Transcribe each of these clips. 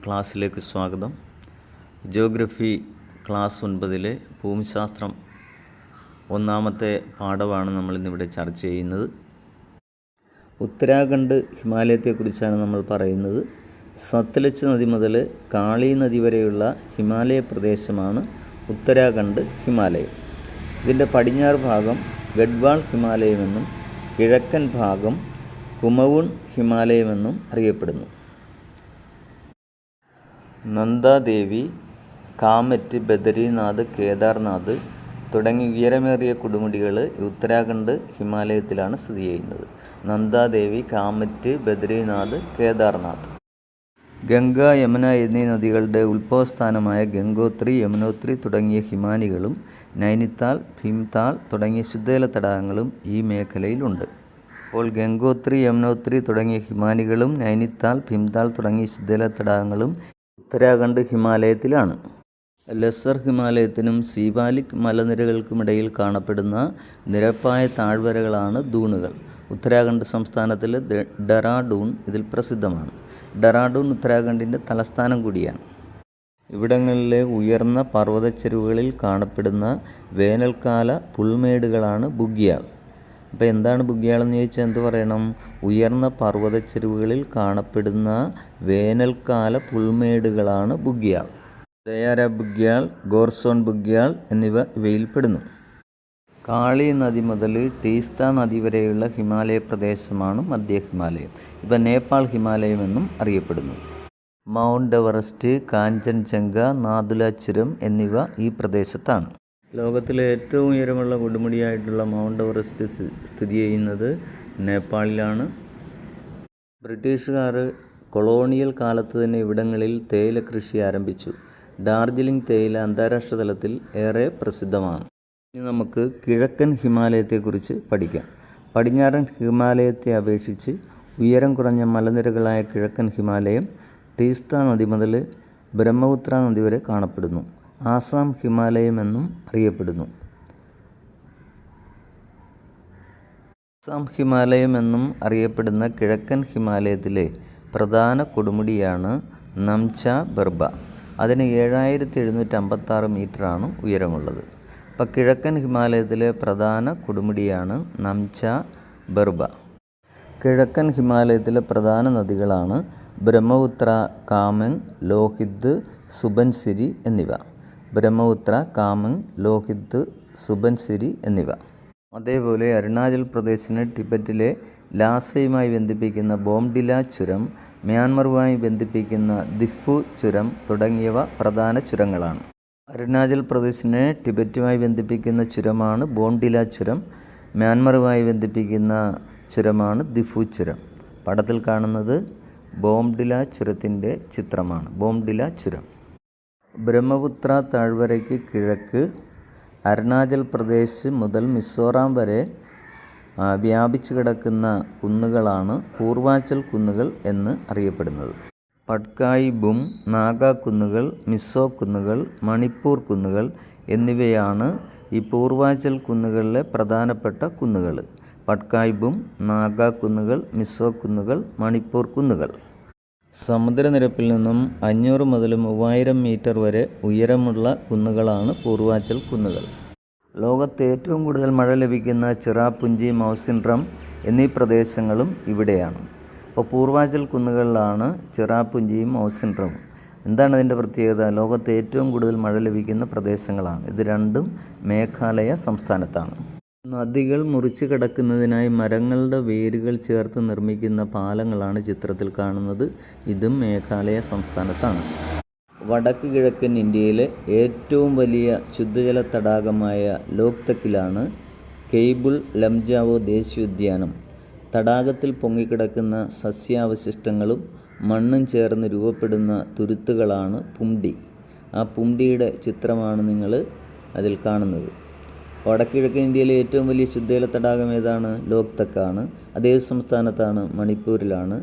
ക്ലാസ്സിലേക്ക് സ്വാഗതം. Geography class 9 ഭൂമിശാസ്ത്രം ഒന്നാമത്തെ പാഠമാണ് നമ്മളിന്നിവിടെ ചർച്ച ചെയ്യുന്നത്. ഉത്തരാഖണ്ഡ് ഹിമാലയത്തെക്കുറിച്ചാണ് നമ്മൾ പറയുന്നത്. സത്ലജ് നദി മുതൽ കാളി നദി വരെയുള്ള ഹിമാലയ പ്രദേശമാണ് ഉത്തരാഖണ്ഡ് ഹിമാലയം. ഇതിൻ്റെ പടിഞ്ഞാറ് ഭാഗം ഗഡ്വാൾ ഹിമാലയമെന്നും കിഴക്കൻ ഭാഗം കുമവുൺ ഹിമാലയമെന്നും അറിയപ്പെടുന്നു. നന്ദാദേവി, കാമെറ്റ്, ബദരിനാഥ്, കേദാർനാഥ് തുടങ്ങി ഉയരമേറിയ കൊടുമുടികൾ ഉത്തരാഖണ്ഡ് ഹിമാലയത്തിലാണ് സ്ഥിതി ചെയ്യുന്നത്. നന്ദാദേവി, കാമെറ്റ്, ബദരിനാഥ്, കേദാർനാഥ്. ഗംഗ, യമുന എന്നീ നദികളുടെ ഉത്ഭവസ്ഥാനമായ ഗംഗോത്രി, യമുനോത്രി തുടങ്ങിയ ഹിമാനികളും നൈനിത്താൾ, ഭീംതാൾ തുടങ്ങിയ ശുദ്ധജല തടാകങ്ങളും ഈ മേഖലയിലുണ്ട്. അപ്പോൾ ഗംഗോത്രി, യമുനോത്രി തുടങ്ങിയ ഹിമാനികളും നൈനിത്താൾ, ഭീംതാൾ തുടങ്ങിയ ശുദ്ധജല തടാകങ്ങളും ഉത്തരാഖണ്ഡ് ഹിമാലയത്തിലാണ്. ലെസ്സർ ഹിമാലയത്തിനും സിവാലിക് മലനിരകൾക്കുമിടയിൽ കാണപ്പെടുന്ന നിരപ്പായ താഴ്വരകളാണ് ദൂണുകൾ. ഉത്തരാഖണ്ഡ് സംസ്ഥാനത്തിലെ ഡെറാഡൂൺ ഇതിൽ പ്രസിദ്ധമാണ്. ഡെറാഡൂൺ ഉത്തരാഖണ്ഡിൻ്റെ തലസ്ഥാനം കൂടിയാണ്. ഇവിടങ്ങളിലെ ഉയർന്ന പർവ്വതച്ചെരുവുകളിൽ കാണപ്പെടുന്ന വേനൽക്കാല പുൽമേടുകളാണ് ബുഗ്യാൾ. അപ്പോൾ എന്താണ് ബുഗ്യാൾ എന്ന് ചോദിച്ചാൽ എന്ത് പറയണം? ഉയർന്ന പർവ്വതച്ചെരുവുകളിൽ കാണപ്പെടുന്ന വേനൽക്കാല പുൽമേടുകളാണ് ബുഗ്യാൾ. ദയാര ബുഗ്യാൾ, ഗോർസോൺ ബുഗ്യാൾ എന്നിവ ഇവയിൽപ്പെടുന്നു. കാളി നദി മുതൽ ടീസ്ത നദി വരെയുള്ള ഹിമാലയ പ്രദേശമാണ് മധ്യ ഹിമാലയം. ഇവ നേപ്പാൾ ഹിമാലയം എന്നും അറിയപ്പെടുന്നു. മൗണ്ട് എവറസ്റ്റ്, കാഞ്ചൻജംഗ, നാഥുല ചുരം എന്നിവ ഈ പ്രദേശത്താണ്. ലോകത്തിലെ ഏറ്റവും ഉയരമുള്ള കൊടുമുടിയായിട്ടുള്ള മൗണ്ട് എവറസ്റ്റ് സ്ഥിതി ചെയ്യുന്നത് നേപ്പാളിലാണ്. ബ്രിട്ടീഷുകാർ കൊളോണിയൽ കാലത്ത് തന്നെ ഇവിടങ്ങളിൽ തേയില കൃഷി ആരംഭിച്ചു. ഡാർജിലിംഗ് തേയില അന്താരാഷ്ട്ര തലത്തിൽ ഏറെ പ്രസിദ്ധമാണ്. ഇനി നമുക്ക് കിഴക്കൻ ഹിമാലയത്തെക്കുറിച്ച് പഠിക്കാം. പടിഞ്ഞാറൻ ഹിമാലയത്തെ അപേക്ഷിച്ച് ഉയരം കുറഞ്ഞ മലനിരകളായ കിഴക്കൻ ഹിമാലയം ടീസ്ത നദി മുതൽ ബ്രഹ്മപുത്ര നദി വരെ കാണപ്പെടുന്നു. ആസാം ഹിമാലയം എന്നും അറിയപ്പെടുന്നു. ആസാം ഹിമാലയം എന്നും അറിയപ്പെടുന്ന കിഴക്കൻ ഹിമാലയത്തിലെ പ്രധാന കൊടുമുടിയാണ് നംച ബെർബ. അതിന് 7756 മീറ്ററാണ് ഉയരമുള്ളത്. അപ്പോൾ കിഴക്കൻ ഹിമാലയത്തിലെ പ്രധാന കൊടുമുടിയാണ് നംച ബെർബ. കിഴക്കൻ ഹിമാലയത്തിലെ പ്രധാന നദികളാണ് ബ്രഹ്മപുത്ര, കാമെങ്, ലോഹിത്, സുബൻസിരി എന്നിവ. ബ്രഹ്മപുത്ര, കാമെങ്, ലോഹിത്, സുബൻസിരി എന്നിവ. അതേപോലെ അരുണാചൽ പ്രദേശിനെ ടിബറ്റിലെ ലാസയുമായി ബന്ധിപ്പിക്കുന്ന ബോംഡില ചുരം, മ്യാൻമറുമായി ബന്ധിപ്പിക്കുന്ന ദിഫു ചുരം തുടങ്ങിയവ പ്രധാന ചുരങ്ങളാണ്. അരുണാചൽ പ്രദേശിനെ ടിബറ്റുമായി ബന്ധിപ്പിക്കുന്ന ചുരമാണ് ബോംഡില ചുരം. മ്യാൻമറുമായി ബന്ധിപ്പിക്കുന്ന ചുരമാണ് ദിഫു ചുരം. പടത്തിൽ കാണുന്നത് ബോംഡില ചുരത്തിൻ്റെ ചിത്രമാണ്. ബോംഡില ചുരം. ബ്രഹ്മപുത്ര താഴ്വരയ്ക്ക് കിഴക്ക് അരുണാചൽ പ്രദേശ് മുതൽ മിസോറാം വരെ വ്യാപിച്ചു കിടക്കുന്ന കുന്നുകളാണ് പൂർവാഞ്ചൽ കുന്നുകൾ എന്ന് അറിയപ്പെടുന്നത്. പട്കായി ബും, നാഗ കുന്നുകൾ, മിസോ കുന്നുകൾ, മണിപ്പൂർ കുന്നുകൾ എന്നിവയാണ് ഈ പൂർവാഞ്ചൽ കുന്നുകളിലെ പ്രധാനപ്പെട്ട കുന്നുകൾ. പട്കായി ബും, നാഗ കുന്നുകൾ, മിസോ കുന്നുകൾ, മണിപ്പൂർ കുന്നുകൾ. സമുദ്രനിരപ്പിൽ നിന്നും 500 മുതൽ 3000 മീറ്റർ വരെ ഉയരമുള്ള കുന്നുകളാണ് പൂർവാഞ്ചൽ കുന്നുകൾ. ലോകത്ത് ഏറ്റവും കൂടുതൽ മഴ ലഭിക്കുന്ന ചിറാപുഞ്ചി, മൗസിൻഡ്രം എന്നീ പ്രദേശങ്ങളും ഇവിടെയാണ്. അപ്പോൾ പൂർവാഞ്ചൽ കുന്നുകളിലാണ് ചിറാപുഞ്ചിയും മൗസിൻഡ്രവും. എന്താണ് അതിൻ്റെ പ്രത്യേകത? ലോകത്ത് ഏറ്റവും കൂടുതൽ മഴ ലഭിക്കുന്ന പ്രദേശങ്ങളാണ്. ഇത് രണ്ടും മേഘാലയ സംസ്ഥാനത്താണ്. നദികൾ മുറിച്ച് കടക്കുന്നതിനായി മരങ്ങളുടെ വേരുകൾ ചേർത്ത് നിർമ്മിക്കുന്ന പാലങ്ങളാണ് ചിത്രത്തിൽ കാണുന്നത്. ഇതും മേഘാലയ സംസ്ഥാനത്താണ്. വടക്ക് കിഴക്കൻ ഇന്ത്യയിലെ ഏറ്റവും വലിയ ശുദ്ധജല തടാകമായ ലോക്തക്കിലാണ് കെയ്ബിൾ ലംജാവോ ദേശീയോദ്യാനം. തടാകത്തിൽ പൊങ്ങിക്കിടക്കുന്ന സസ്യാവശിഷ്ടങ്ങളും മണ്ണും ചേർന്ന് രൂപപ്പെടുന്ന തുരുത്തുകളാണ് പുംഡി. ആ പുംഡിയുടെ ചിത്രമാണ് നിങ്ങൾ അതിൽ കാണുന്നത്. വടക്കിഴക്കൻ ഇന്ത്യയിലെ ഏറ്റവും വലിയ ശുദ്ധജല തടാകം ഏതാണ്? ലോക്തക്കാണ്. അതേ സംസ്ഥാനത്താണ്, മണിപ്പൂരിലാണ്.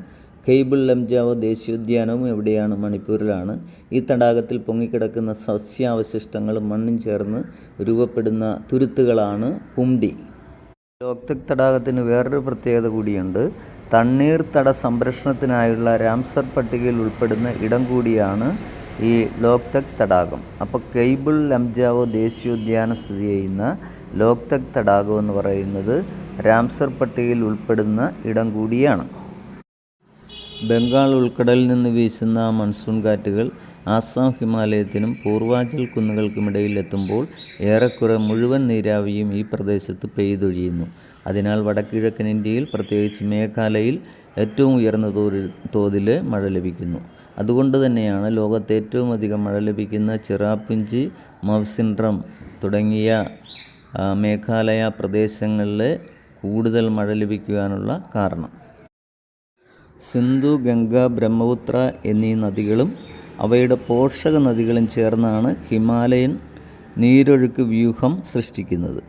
കെയ്ബിൾ ലംജാവോ ദേശീയോദ്യാനവും എവിടെയാണ്? മണിപ്പൂരിലാണ്. ഈ തടാകത്തിൽ പൊങ്ങിക്കിടക്കുന്ന സസ്യാവശിഷ്ടങ്ങളും മണ്ണും ചേർന്ന് രൂപപ്പെടുന്ന തുരുത്തുകളാണ് പുംഡി. ലോക്തക് തടാകത്തിന് വേറൊരു പ്രത്യേകത കൂടിയുണ്ട്. തണ്ണീർത്തട സംരക്ഷണത്തിനായുള്ള രാംസർ പട്ടികയിൽ ഉൾപ്പെടുന്ന ഇടം കൂടിയാണ് ഈ ലോക്തക് തടാകം. അപ്പോൾ കെയ്ബുൾ ലംജാവോ ദേശീയോദ്യാനം സ്ഥിതി ചെയ്യുന്ന ലോക്തക് തടാകം എന്ന് പറയുന്നത് രാംസർ പട്ടികയിൽ ഉൾപ്പെടുന്ന ഇടം കൂടിയാണ്. ബംഗാൾ ഉൾക്കടലിൽ നിന്ന് വീശുന്ന മൺസൂൺ കാറ്റുകൾ ആസാം ഹിമാലയത്തിനും പൂർവാഞ്ചൽ കുന്നുകൾക്കുമിടയിൽ എത്തുമ്പോൾ ഏറെക്കുറെ മുഴുവൻ നീരാവിയും ഈ പ്രദേശത്ത് പെയ്തൊഴിയുന്നു. അതിനാൽ വടക്കുകിഴക്കൻ ഇന്ത്യയിൽ, പ്രത്യേകിച്ച് മേഘാലയയിൽ ഏറ്റവും ഉയർന്ന തോതിൽ മഴ ലഭിക്കുന്നു. അതുകൊണ്ട് തന്നെയാണ് ലോകത്ത് ഏറ്റവും അധികം മഴ ലഭിക്കുന്ന ചിറാപുഞ്ചി, മൗസിൻഡ്രം തുടങ്ങിയ മേഘാലയ പ്രദേശങ്ങളിൽ കൂടുതൽ മഴ ലഭിക്കുവാനുള്ള കാരണം. സിന്ധു, ഗംഗ, ബ്രഹ്മപുത്ര എന്നീ നദികളും അവയുടെ പോഷക നദികളും ചേർന്നാണ് ഹിമാലയൻ നീരൊഴുക്ക് വ്യൂഹം സൃഷ്ടിക്കുന്നത്.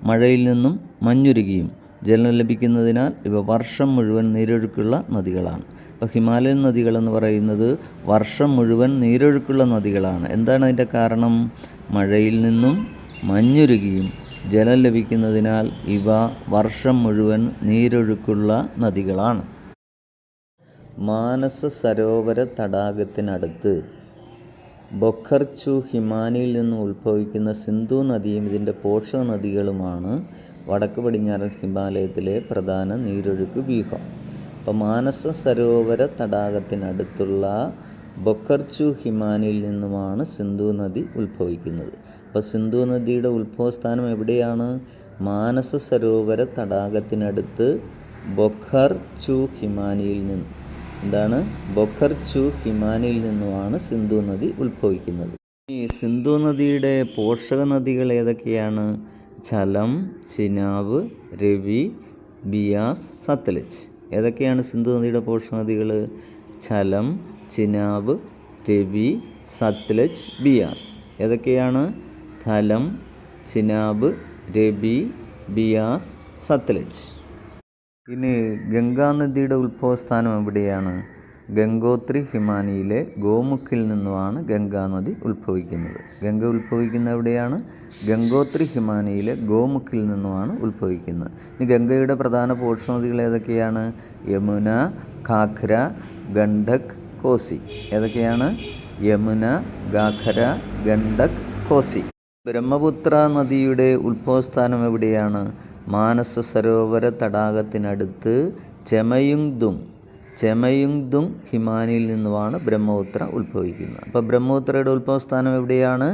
മഴയിൽ നിന്നും മഞ്ഞുരുകിയും ജലം ലഭിക്കുന്നതിനാൽ ഇവ വർഷം മുഴുവൻ നീരൊഴുക്കുള്ള നദികളാണ്. അപ്പോൾ ഹിമാലയൻ നദികളെന്ന് പറയുന്നത് വർഷം മുഴുവൻ നീരൊഴുക്കുള്ള നദികളാണ്. എന്താണ് അതിൻ്റെ കാരണം? മഴയിൽ നിന്നും മഞ്ഞുരുകിയും ജലം ലഭിക്കുന്നതിനാൽ ഇവ വർഷം മുഴുവൻ നീരൊഴുക്കുള്ള നദികളാണ്. മാനസ സരോവര തടാകത്തിനടുത്ത് ബൊഖർച്ചു ഹിമാനിയിൽ നിന്നും ഉത്ഭവിക്കുന്ന സിന്ധു നദിയും ഇതിൻ്റെ പോഷക നദികളുമാണ് വടക്ക് പടിഞ്ഞാറൻ ഹിമാലയത്തിലെ പ്രധാന നീരൊഴുക്ക് വ്യൂഹം. അപ്പോൾ മാനസ സരോവര തടാകത്തിനടുത്തുള്ള ബൊഖർച്ചു ഹിമാനിയിൽ നിന്നുമാണ് സിന്ധു നദി ഉത്ഭവിക്കുന്നത്. അപ്പോൾ സിന്ധു നദിയുടെ ഉത്ഭവസ്ഥാനം എവിടെയാണ്? മാനസ സരോവര തടാകത്തിനടുത്ത് ബൊഖർച്ചു ഹിമാനിയിൽ നിന്ന്. എന്താണ്? ബൊഖർച്ചു ഹിമാനിയിൽ നിന്നുമാണ് സിന്ധു നദി ഉത്ഭവിക്കുന്നത്. ഈ സിന്ധു നദിയുടെ പോഷക നദികൾ ഏതൊക്കെയാണ്? ഝലം, ചിനാബ്, രവി, ബിയാസ്, സത്ലജ്. ഏതൊക്കെയാണ് സിന്ധു നദിയുടെ പോഷക നദികൾ? ഝലം, ചിനാബ്, രവി, സത്ലജ്, ബിയാസ്. ഏതൊക്കെയാണ്? ഝലം, ചിനാബ്, രവി, ബിയാസ്, സത്ലജ്. ഇനി ഗംഗാനദിയുടെ ഉത്ഭവസ്ഥാനം എവിടെയാണ്? ഗംഗോത്രി ഹിമാനിയിലെ ഗോമുഖിൽ നിന്നുമാണ് ഗംഗാനദി ഉത്ഭവിക്കുന്നത്. ഗംഗ ഉത്ഭവിക്കുന്നത് എവിടെയാണ്? ഗംഗോത്രി ഹിമാനിയിലെ ഗോമുഖിൽ നിന്നുമാണ് ഉത്ഭവിക്കുന്നത്. ഇനി ഗംഗയുടെ പ്രധാന പോഷക നദികൾ ഏതൊക്കെയാണ്? യമുന, ഘാഘ്ര, ഗണ്ഡക്, കോസി. ഏതൊക്കെയാണ്? യമുന, ഘാഘര, ഗണ്ഡക്, കോസി. ബ്രഹ്മപുത്ര നദിയുടെ ഉത്ഭവസ്ഥാനം എവിടെയാണ്? മാനസ സരോവര തടാകത്തിനടുത്ത് ചെമയുങ്തുങ് ഹിമാനിയിൽ നിന്നുമാണ് ബ്രഹ്മപുത്ര ഉത്ഭവിക്കുന്നത്. അപ്പോൾ ബ്രഹ്മപുത്രയുടെ ഉത്ഭവസ്ഥാനം എവിടെയാണ്?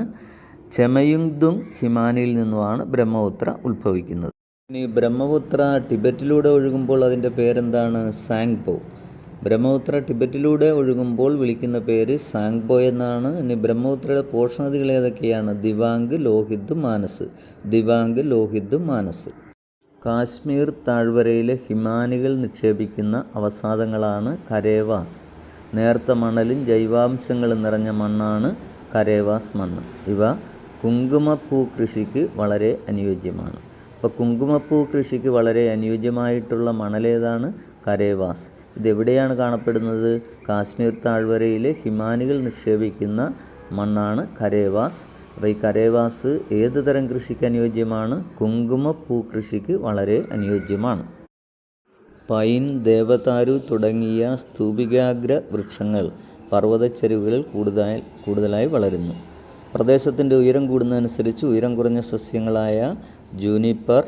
ചെമയുങ്തുങ് ഹിമാനിയിൽ നിന്നുമാണ് ബ്രഹ്മപുത്ര ഉത്ഭവിക്കുന്നത്. ഇനി ബ്രഹ്മപുത്ര ടിബറ്റിലൂടെ ഒഴുകുമ്പോൾ അതിൻ്റെ പേരെന്താണ്? സാങ്പോ. ബ്രഹ്മപുത്ര ടിബറ്റിലൂടെ ഒഴുകുമ്പോൾ വിളിക്കുന്ന പേര് സാങ്പോ എന്നാണ്. ഇനി ബ്രഹ്മപുത്രയുടെ പോഷക നദികൾ ഏതൊക്കെയാണ്? ദിവാംഗ്, ലോഹിത്, മാനസ്. ദിവാംഗ്, ലോഹിത്, മാനസ്. കാശ്മീർ താഴ്വരയിലെ ഹിമാനികൾ നിക്ഷേപിക്കുന്ന അവസാദങ്ങളാണ് കരേവാസ്. നേർത്ത മണലും ജൈവാംശങ്ങളും നിറഞ്ഞ മണ്ണാണ് കരേവാസ് മണ്ണ്. ഇവ കുങ്കുമപ്പൂ കൃഷിക്ക് വളരെ അനുയോജ്യമാണ്. അപ്പോൾ കുങ്കുമപ്പൂ കൃഷിക്ക് വളരെ അനുയോജ്യമായിട്ടുള്ള മണലേതാണ്? കരേവാസ്. ഇതെവിടെയാണ് കാണപ്പെടുന്നത്? കാശ്മീർ താഴ്വരയിലെ ഹിമാനികൾ നിക്ഷേപിക്കുന്ന മണ്ണാണ് കരേവാസ്. അപ്പോൾ ഈ കരേവാസ് ഏത് തരം കൃഷിക്ക് അനുയോജ്യമാണ്? കുങ്കുമപ്പൂ കൃഷിക്ക് വളരെ അനുയോജ്യമാണ്. പൈൻ, ദേവദാരു തുടങ്ങിയ സ്തൂപികാഗ്ര വൃക്ഷങ്ങൾ പർവ്വതച്ചരിവുകളിൽ കൂടുതലായി വളരുന്നു. പ്രദേശത്തിൻ്റെ ഉയരം കൂടുന്നതനുസരിച്ച് ഉയരം കുറഞ്ഞ സസ്യങ്ങളായ ജൂനിപ്പർ,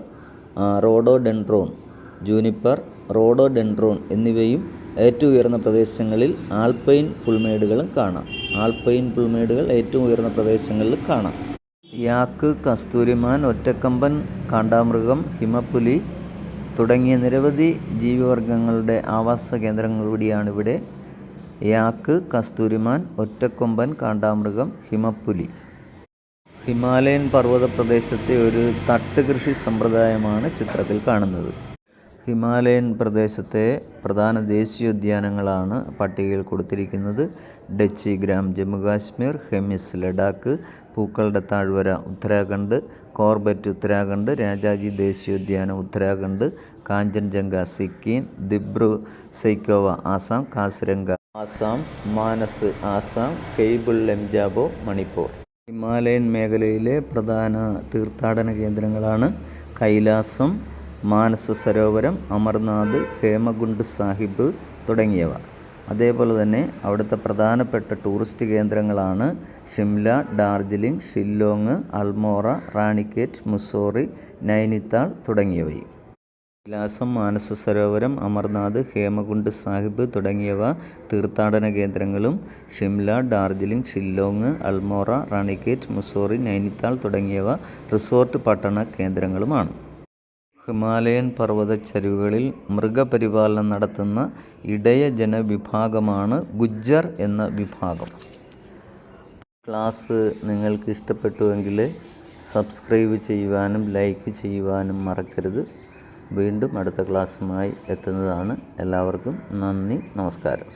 റോഡോഡെൻഡ്രോൺ എന്നിവയും ഏറ്റവും ഉയർന്ന പ്രദേശങ്ങളിൽ ആൽപൈൻ പുൽമേടുകളും കാണാം. ആൽപൈൻ പുൽമേടുകൾ ഏറ്റവും ഉയർന്ന പ്രദേശങ്ങളിൽ കാണാം. യാക്ക്, കസ്തൂരിമാൻ, ഒറ്റക്കമ്പൻ, കാണ്ടാമൃഗം, ഹിമപ്പുലി തുടങ്ങിയ നിരവധി ജീവിവർഗങ്ങളുടെ ആവാസ കേന്ദ്രങ്ങൾ കൂടിയാണിവിടെ. യാക്ക്, കസ്തൂരിമാൻ, ഒറ്റക്കൊമ്പൻ, കാണ്ടാമൃഗം, ഹിമപ്പുലി. ഹിമാലയൻ പർവ്വത പ്രദേശത്തെ ഒരു തട്ട് കൃഷി സമ്പ്രദായമാണ് ചിത്രത്തിൽ കാണുന്നത്. ഹിമാലയൻ പ്രദേശത്തെ പ്രധാന ദേശീയോദ്യാനങ്ങളാണ് പട്ടികയിൽ കൊടുത്തിരിക്കുന്നത്. ഡച്ചി ഗ്രാം ജമ്മു കാശ്മീർ, ഹെമിസ് ലഡാക്ക്, പൂക്കളുടെ താഴ്വര ഉത്തരാഖണ്ഡ്, കോർബറ്റ് ഉത്തരാഖണ്ഡ്, രാജാജി ദേശീയോദ്യാനം ഉത്തരാഖണ്ഡ്, കാഞ്ചൻജംഗ സിക്കിം, ദിബ്രു സൈഖോവ ആസാം, കാസിരംഗ ആസാം, മാനസ് ആസാം, കെയ്ബുൾ ലംജാബോ മണിപ്പൂർ. ഹിമാലയൻ മേഖലയിലെ പ്രധാന തീർത്ഥാടന കേന്ദ്രങ്ങളാണ് കൈലാസം, മാനസ സരോവരം, അമർനാഥ്, ഹേമകുണ്ട് സാഹിബ് തുടങ്ങിയവ. അതേപോലെ തന്നെ അവിടുത്തെ പ്രധാനപ്പെട്ട ടൂറിസ്റ്റ് കേന്ദ്രങ്ങളാണ് ഷിംല, ഡാർജിലിംഗ്, ഷില്ലോങ്, അൾമോറ, റാണിക്കേറ്റ്, മുസ്സോറി, നൈനിത്താൾ തുടങ്ങിയവയും. വിലാസം: മാനസ സരോവരം, അമർനാഥ്, ഹേമകുണ്ട് സാഹിബ് തുടങ്ങിയവ തീർത്ഥാടന കേന്ദ്രങ്ങളും ഷിംല, ഡാർജിലിംഗ്, ഷില്ലോങ്, അൾമോറ, റാണിക്കേറ്റ്, മുസ്സോറി, നൈനിത്താൾ തുടങ്ങിയവ റിസോർട്ട് പട്ടണ കേന്ദ്രങ്ങളുമാണ്. ഹിമാലയൻ പർവ്വതച്ചരിവുകളിൽ മൃഗപരിപാലനം നടത്തുന്ന ഇടയ ജനവിഭാഗമാണ് ഗുജ്ജർ എന്ന വിഭാഗം. ക്ലാസ് നിങ്ങൾക്ക് ഇഷ്ടപ്പെട്ടുവെങ്കിൽ സബ്സ്ക്രൈബ് ചെയ്യുവാനും ലൈക്ക് ചെയ്യുവാനും മറക്കരുത്. വീണ്ടും അടുത്ത ക്ലാസ്സുമായി എത്തുന്നതാണ്. എല്ലാവർക്കും നന്ദി, നമസ്കാരം.